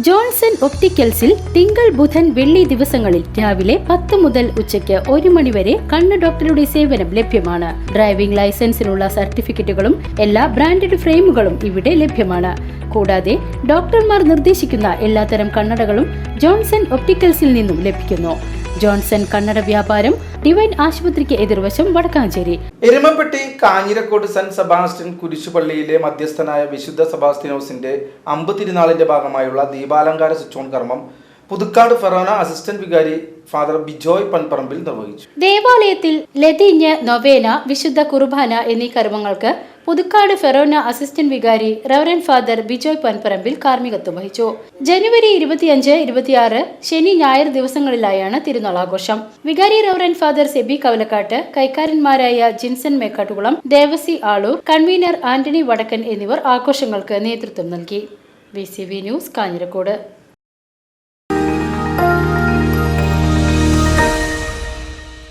Johnson ഒപ്റ്റിക്കൽസിൽ തിങ്കൾ ബുധൻ വെള്ളി ദിവസങ്ങളിൽ രാവിലെ 10 മുതൽ ഉച്ചയ്ക്ക് 1 മണി വരെ കണ്ണ് ഡോക്ടറുടെ സേവനം ലഭ്യമാണ്. ഡ്രൈവിംഗ് ലൈസൻസിനുള്ള സർട്ടിഫിക്കറ്റുകളും എല്ലാ ബ്രാൻഡഡ് ഫ്രെയിമുകളും ഇവിടെ ലഭ്യമാണ്. കൂടാതെ ഡോക്ടർമാർ നിർദ്ദേശിക്കുന്ന എല്ലാത്തരം കണ്ണടകളും ജോൺസൺ ഒപ്റ്റിക്കൽസിൽ നിന്നും ലഭിക്കുന്നു. ജോൺസൺ കണ്ണട വ്യാപാരം ഡിവൈൻ ആശുപത്രിക്ക് എതിർവശം വടക്കാഞ്ചേരി. എരുമപ്പെട്ടി കാഞ്ഞിരക്കോട് സെന്റ് സെബാസ്റ്റ്യൻ കുരിശുപള്ളിയിലെ മധ്യസ്ഥനായ വിശുദ്ധ സെബാസ്ത്യനോസിന്റെ അമ്പതിരുനാളിന്റെ ഭാഗമായുള്ള ദീപാലങ്കാര സ്വിച്ച് കർമ്മം പുതുക്കാട് ഫെറോന അസിസ്റ്റന്റ് വികാരി ഫാദർ ബിജോയ് പൻപറമ്പിൽ നിർവഹിച്ചു. ദേവാലയത്തിൽ ലതീഞ്ഞ്, നൊവേന, വിശുദ്ധ കുർബാന എന്നീ കർമ്മങ്ങൾക്ക് പുതുക്കാട് ഫെറോന അസിസ്റ്റന്റ് വികാരി റവറൻ ഫാദർ ബിജോയ് പൻപറമ്പിൽ കാർമ്മികത്വം വഹിച്ചു. ജനുവരി 25, 26 ശനി ഞായർ ദിവസങ്ങളിലായാണ് തിരുനാൾ ആഘോഷം. വികാരി റവറൻ ഫാദർ സെബി കവലക്കാട്ട്, കൈക്കാരന്മാരായ ജിൻസൺ മേക്കാട്ടുകുളം, ദേവസി ആളൂർ, കൺവീനർ ആന്റണി വടക്കൻ എന്നിവർ ആഘോഷങ്ങൾക്ക് നേതൃത്വം നൽകി. VCV news, Kanjirakode.